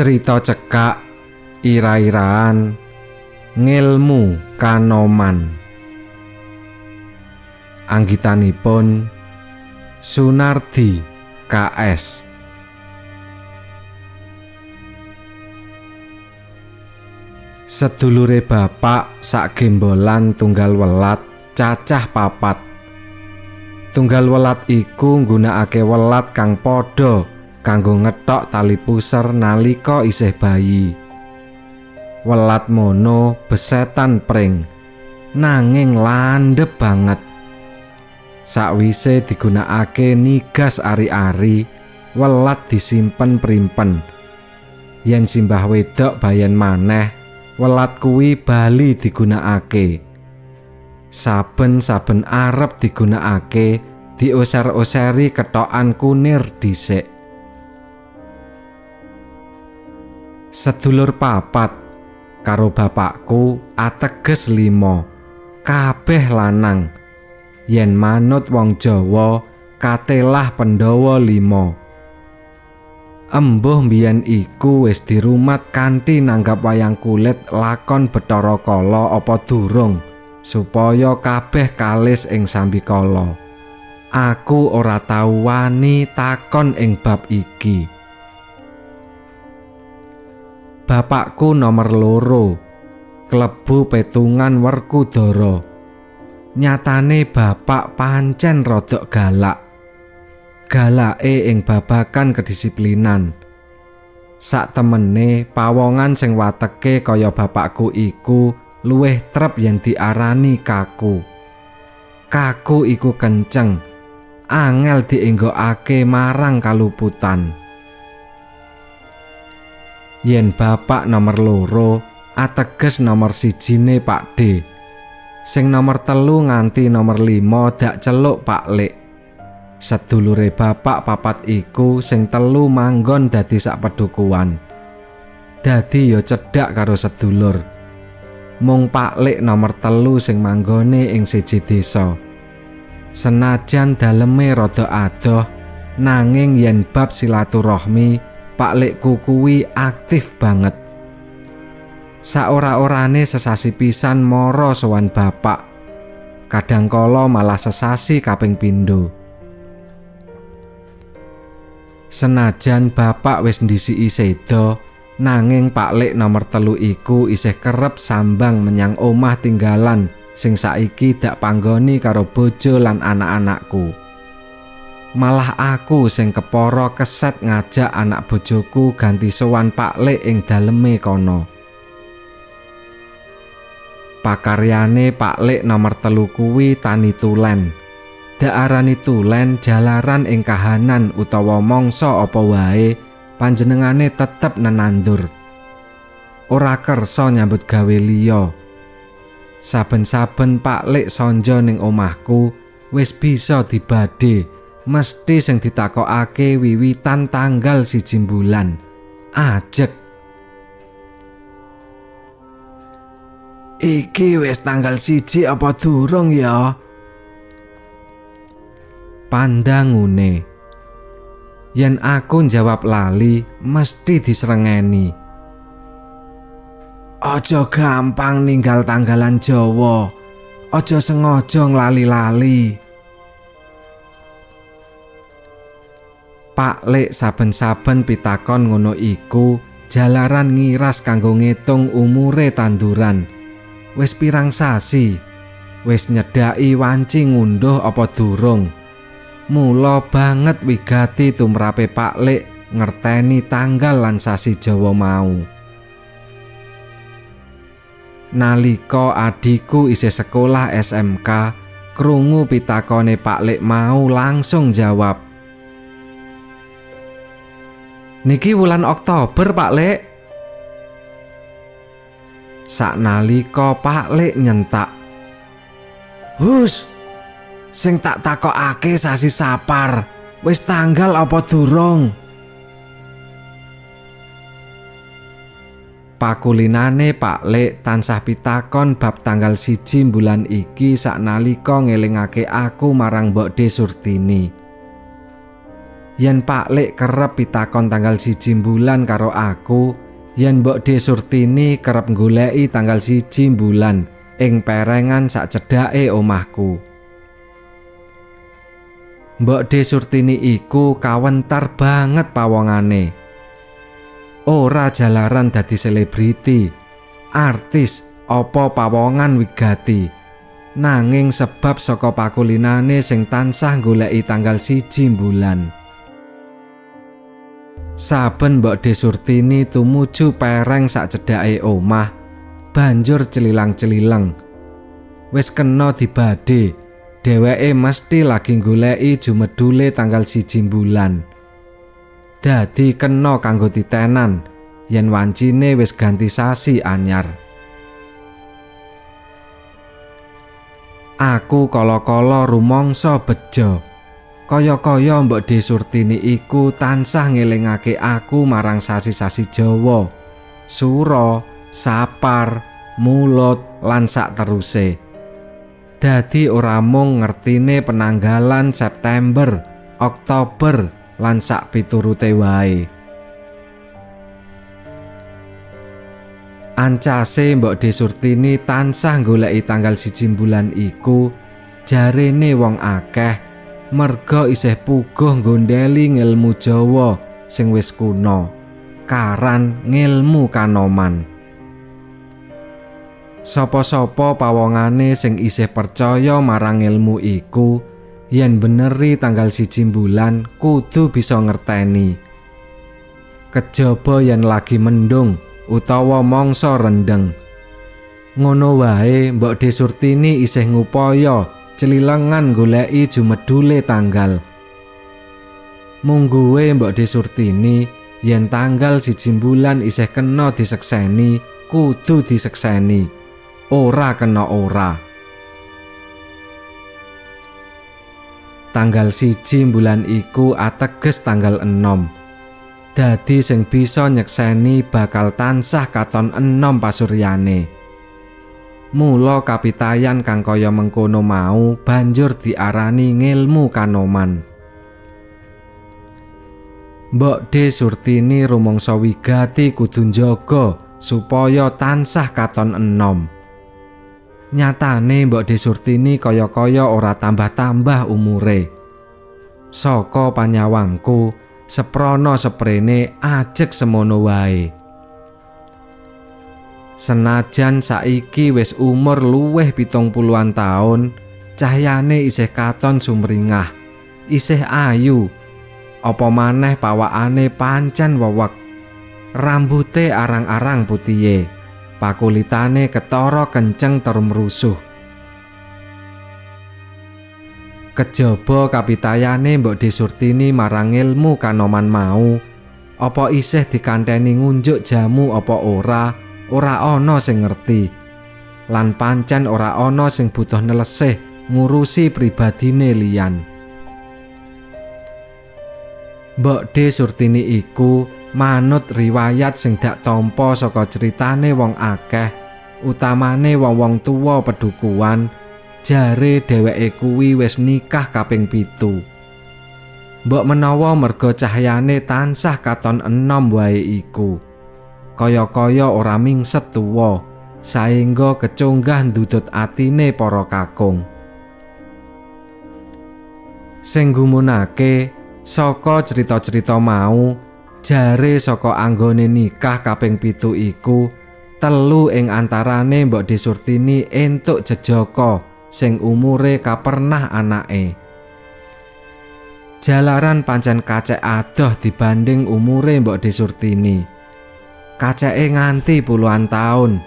Cerita cekak ira-iraan ngilmu kanoman. Anggitanipun Sunardi KS. Sedulure bapak sak gembolan tunggal welat cacah 4. Tunggal welat iku nggunakake welat kang padha kanggo ngethok tali puser nalika isih bayi. Welat mono besetan pring, nanging landhep banget. Sakwise digunakake nigas ari-ari, welat disimpen primpen. Yen simbah wedok bayen maneh, welat kuwi bali digunakake. Saben-saben arep digunakake, dioser-oseri kethokan kunir dhisik. Sedulur 4 karo bapakku ateges 5, kabeh lanang. Yen manut wong Jawa katelah Pandhawa 5. Embuh mbiyen iku wis dirumat kanthi nanggap wayang kulit lakon Bathara Kala apa durung, supaya kabeh kalis ing sambikala. Aku ora tau wani takon ing bab iki. Bapakku nomor 2, klebu petungan Werkudara. Nyatane bapak pancen rodok galak. Galake ing babagan kedisiplinan. Sak temene pawongan sing wateke kaya bapakku iku luwih trep yen diarani kaku. Kaku iku kenceng, angel dienggokake marang kaluputan. Yen bapak nomor 2 ateges nomor 1 Pak D. Sing nomor 3 nganti nomor 5 dak celuk Pak Lik. Sedulure bapak 4 iku sing 3 manggon dadi sak pedukuhan. Dadi ya cedhak karo sedulur. Mung Pak Lik nomor 3 sing manggone ing siji desa. Senajan daleme rada adoh, nanging yen bab silaturahmi Pak Likku kuwi aktif banget. Saora-orane sesasi pisan mara sowan bapak. Kadangkala malah sesasi kaping pindho. Senajan bapak wis ndisiki seda, nanging Pak Lik nomor 3 iku isih kerep sambang menyang omah tinggalan sing saiki dak panggoni karo bojo lan anak-anakku. Malah aku sing kepara keset ngajak anak bojoku ganti sowan Pak Lik ing daleme kono. Pakaryane Pak Lik nomor 3 kuwi tani tulen. Dak arani tulen jalaran ing kahanan utawa mangsa apa wae panjenengane tetep nenandur. Ora kersa nyambut gawe liya. Saben-saben Pak Lik sonjo ning omahku wis bisa dibadhe. Mesti sing ditakokake wiwitan tanggal 1 bulan. Ajeg. Iki wis tanggal 1 apa durung ya? Pandangune. Yen aku njawab lali, mesti disrengeni. Aja gampang ninggal tanggalan Jawa. Aja sengaja nglali-lali. Pak Lik saben-saben pitakon ngono iku jalaran ngiras kanggo ngitung umure tanduran. Wis pirang sasi, wis nyedhaki wanci ngunduh apa durung. Mula banget wigati tumrape Pak Lik ngerteni tanggal lan sasi Jawa mau. Nalika adhiku isih sekolah SMK, krungu pitakone Pak Lik mau langsung jawab. Niki wulan Oktober Pak Lik. Saknalika Pak Lik nyentak. Hus, sing tak takokake sasi Sapar, wis tanggal apa durung? Pakulinane Pak Lik tansah pitakon bab tanggal 1 bulan iki saknalika ngelingake aku marang Mbok De Surtini. yen Pak Lik kerep pitakon tanggal 1 bulan karo aku, yen Mbok De Surtini kerep goleki tanggal 1 bulan ing perengan sak cedhake omahku. Mbok De Surtini iku kawentar banget pawongane. Ora jalaran dadi selebriti, artis apa pawongan wigati, nanging sebab saka pakulinane sing tansah goleki tanggal 1 bulan. Saben Mbok De Surtini tumuju pereng sak cedhake omah, banjur celilang-celileng. Wis kena dibade, dheweke mesti lagi goleki jumedule tanggal 1 bulan. Dadi kena kanggo titenan yen wancine wis ganti sasi anyar. Aku kala-kala rumangsa bejo, kaya-kaya Mbok De Surtini iku tansah ngelingake aku marang sasi-sasi Jawa, Sura, Sapar, Mulud lan sak teruse. Dadi ora mung ngertine penanggalan September, Oktober lan sak piturute wae. Ancase Mbok De Surtini tansah goleki tanggal 1 bulan iku, jarene wong akeh merga isih puguh nggondheli ngilmu Jawa sing wis kuna, karan ngilmu Kanoman. Sapa-sapa pawongane sing isih percaya marang ilmu iku, yen beneri tanggal 1 bulan kudu bisa ngerteni. Kejaba yen lagi mendung utawa mangsa rendeng. Ngono wae Mbok De Surtini isih ngupaya celilengan goleki jumedule tanggal. Mungguhe Mbok De Surtini yen tanggal 1 bulan isih kena disekseni, kudu disekseni. Ora kena ora. Tanggal 1 bulan iku ateges tanggal 6. Dadi sing bisa nyekseni bakal tansah katon 6 pasuryane. Mula kapitayan kang kaya mengkono mau banjur diarani ngilmu Kanoman. Mbok De Surtini rumangsa wigati kudu njaga supaya tansah katon 6. Nyatane Mbok De Surtini kaya-kaya ora tambah-tambah umure. Saka panyawangku, seprana seprene ajeg semono wae. Senajan saiki wis umur luwih 70-an taun, cahyane isih katon sumringah, isih ayu. Apa maneh pawakane pancen wewek. Rambute arang-arang putihe, pakulitane ketara kenceng tur mrusuh. Kejaba kapitayane Mbok De Surtini marang ilmu Kanoman mau, apa isih dikanteni ngunjuk jamu apa ora ana sing ngerti. Lan pancen ora ana sing butuh nelesih ngurusi pribadine liyan. Mbok De Surtini iku manut riwayat sing dak tampa saka critane wong akeh, utamane wong-wong tuwa pedukuhan. Jare dheweke kuwi wis nikah kaping 7. Mbok menawa merga cahyane tansah katon 6 wae iku, kaya-kaya ora mingset tuwa, saengga kecunggah ndudut atine para kakung. Sing gumunake saka cerita-cerita mau, jare saka anggone nikah kaping 7 iku, 3 ing antarane Mbok De Surtini entuk jejaka sing umure kapernah anake. Jalaran pancen kacek adoh dibanding umure Mbok De Surtini. Kaceke nganti puluhan taun,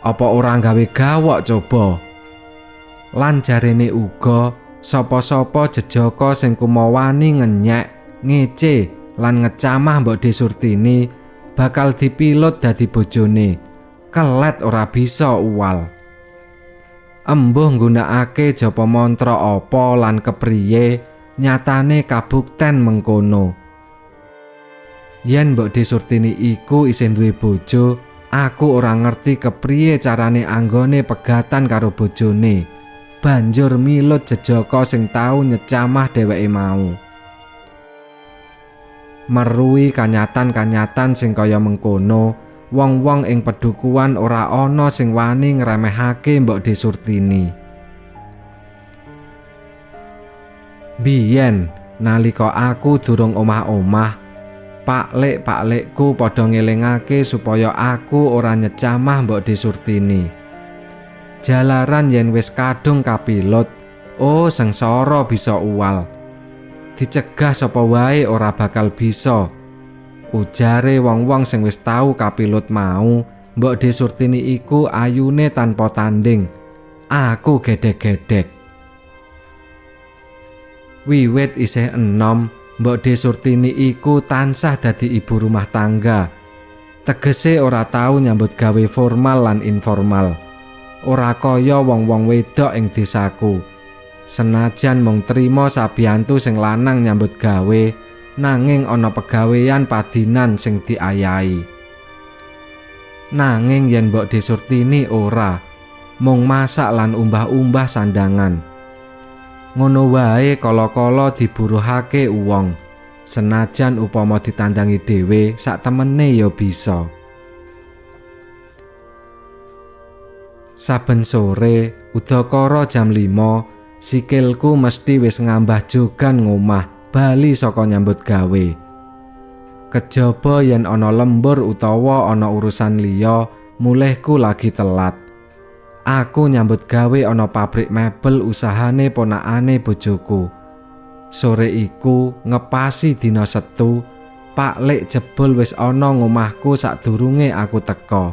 apa ora gawe gawok coba? Lan jarene uga sapa-sapa jejaka sing kumawani ngenyek, ngece lan ngecamah Mbok De Surtini bakal dipilut dadi bojone. Kelet ora bisa uwal. Embuh nggunakake japa mantra apa lan kepriye, nyatane kabukten mengkono. Yen Mbok De Surtini iku isih duwe bojo, aku ora ngerti kepriye carane anggone pegatan karo bojone, banjur milut jejaka sing tau nyecamah dheweke mau. Meruhi kanyatan-kanyatan sing kaya mengkono, wong-wong ing pedukuhan ora ana sing wani ngremehake Mbok De Surtini. Biyen nalika aku durung omah-omah, Pak-lekku padha ngelingake supaya aku ora nyecamah Mbok De Surtini. Jalaran yen wis kadung kapilut, sengsara bisa uwal. Dicegah sapa wae ora bakal bisa. Ujare wong-wong sing wis tau kapilut mau, Mbok De Surtini iku ayune tanpa tanding. Aku gedhek-gedhek. Wiwit isih enom, Mbok De Surtini iku tansah dadi ibu rumah tangga. Tegese ora tau nyambut gawe formal lan informal. Ora kaya wong-wong wedok ing desaku. Senajan mung trima sabiyantu sing lanang nyambut gawe, nanging ana pegawean padinan sing diayahi. Nanging yen Mbok De Surtini ora, mung masak lan umbah-umbah sandangan. Ngono wae kala-kala diburuhake uwong. Senajan upama ditandangi dhewe sak temene ya bisa. Saben sore udakara jam 5, sikilku mesti wis ngambah jogan ngomah bali saka nyambut gawe. Kejaba yen ana lembur utawa ana urusan liya, mulihku lagi telat. Aku nyambut gawe ana pabrik mebel usahane ponakane bojoku. Sore iku ngepasi dina Setu, Pak Lek jebul wis ana ngomahku sadurunge aku teka.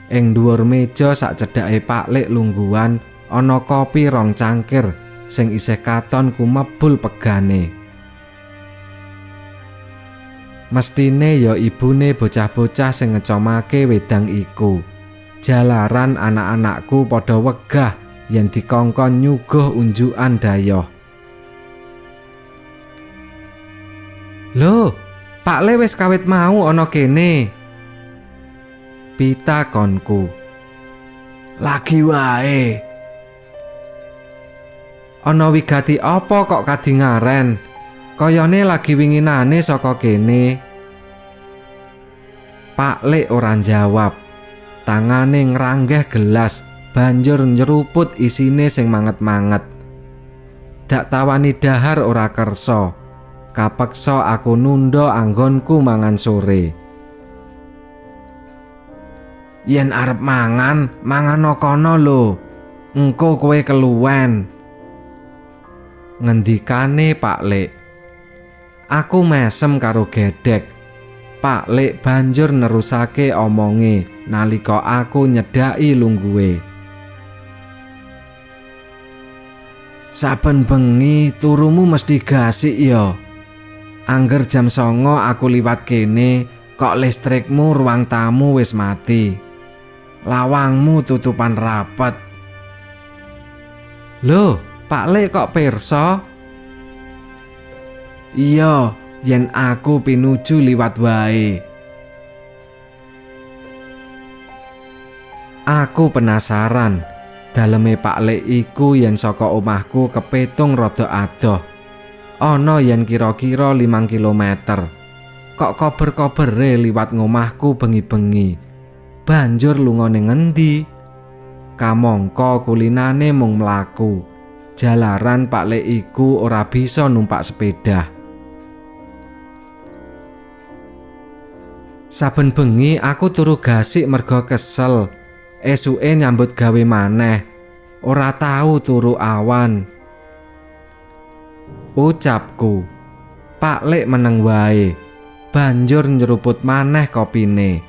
Ing dhuwur meja sak cedhake Pak Lek lungguhan ana kopi 2 cangkir sing isih katon kumebul pegane. Mestine ya ibune bocah-bocah sing ngecomake wedang iku. Jalaran anak-anakku padha wegah yen dikongkon nyuguh unjukan dayoh. Lho, Pak Le wis kawit mau ana kene. Pitakonku. Lagi wae. Ana wigati apa kok kadingaren? Kayane lagi winginane saka kene. Pak Le ora jawab. Tangane ngranggeh gelas, banjur nyeruput isine sing manget-manget. Dak tawani dahar ora kersa. Kapeksa aku nunda anggonku mangan sore. Yen arep mangan kono lho. Engko kowe keluwen. Ngendikane Pak Lek. Aku mesem karo gedhek. Pak Lek banjur nerusake omonge nalika aku nyedhaki lungguhe. Saben bengi turumu mesti gasik ya. Angger jam 09.00 aku liwat kene, kok listrikmu ruang tamu wis mati. Lawangmu tutupan rapet. Loh, Pak Lek kok pirsa? Iya, yen aku pinuju liwat wae. Aku penasaran, daleme Pak Lek iku yen saka omahku kepetung rada adoh. Ana yen kira-kira 5 kilometer. Kok kober-kobere liwat ngomahku bengi-bengi. Banjur lungane ngendi? Kamangka kulinane mung mlaku. Jalaran Pak Lek iku ora bisa numpak sepeda. Saben bengi aku turu gasik merga kesel. Esuke nyambut gawe maneh. Ora tahu turu awan. Ucapku. Pak Lek meneng wae. Banjur nyeruput maneh kopine.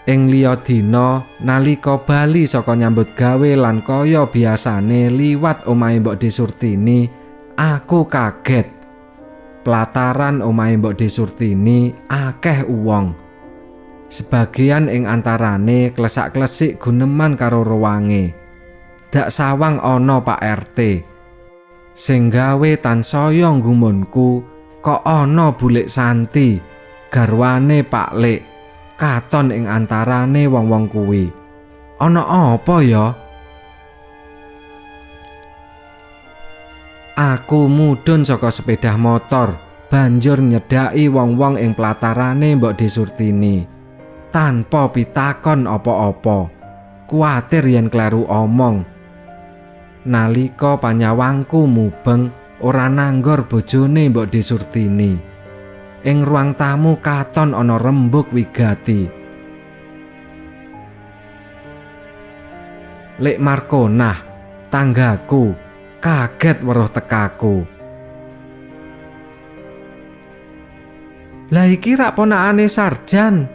Ing liya dina nalika bali saka nyambut gawe lan kaya biasane liwat omahe Mbok De Surtini, aku kaget. Plataran omahe Mbok De Surtini akeh uwong. Sebagian ing antarane klesak-klesik guneman karo ruwange. Dak sawang ana Pak RT. Sing gawe tansaya nggumunku kok ana Bulik Santi, garwane Pak Lek, katon ing antarane wong-wong kuwi. Ana apa ya? Aku mudhun saka sepeda motor, banjur nyedhaki wong-wong ing platarane Mbok De Surtini. Tanpa pitakon apa-apa, kuwatir yen kleru omong. Nalika panyawangku mubeng ora nanggor bojone Mbok De Surtini. Ing ruang tamu katon ana rembug wigati. Lek Markonah, tanggaku, kaget weruh tekaku. Lah iki rak ponakane Sarjan,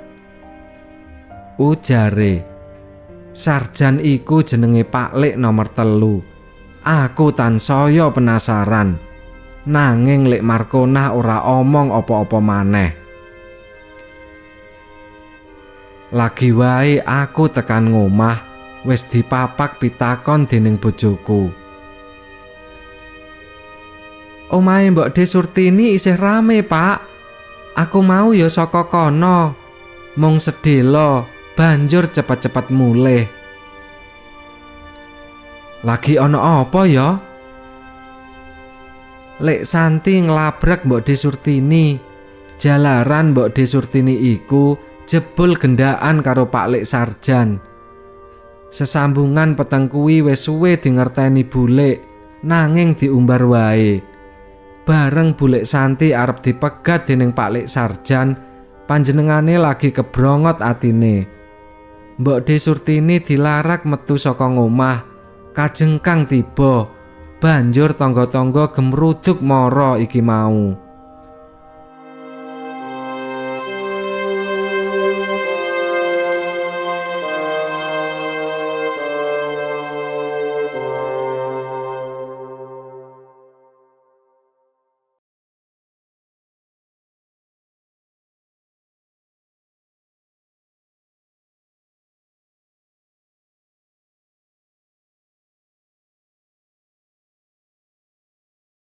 ujare. Sarjan iku jenenge Pak Lik nomor 3. Aku tansaya penasaran, nanging Lek Markonah ora omong apa-apa maneh. Lagi wae aku tekan ngomah, wis dipapak pitakon dening bojoku. Omahe Mbok De Surtini isih rame, Pak. Aku mau ya saka kono. Mung sedhela, banjur cepet-cepet mulih. Lagi ana apa ya? Lek Santi nglabrak Mbok De Surtini. Jalaran Mbok De Surtini iku jebul gendaan karo Pak Lik Sarjan. Sesambungan peteng kuwi wis suwe dingerteni Bulik, nanging diumbar wae. Bareng Bulik Santi arep dipegat dening Pak Lik Sarjan, panjenengane lagi kebrongot atine. Mbok De Surtini dilarak metu saka ngomah, kajengkang tiba, banjur tangga-tangga gemruduk mara iki mau.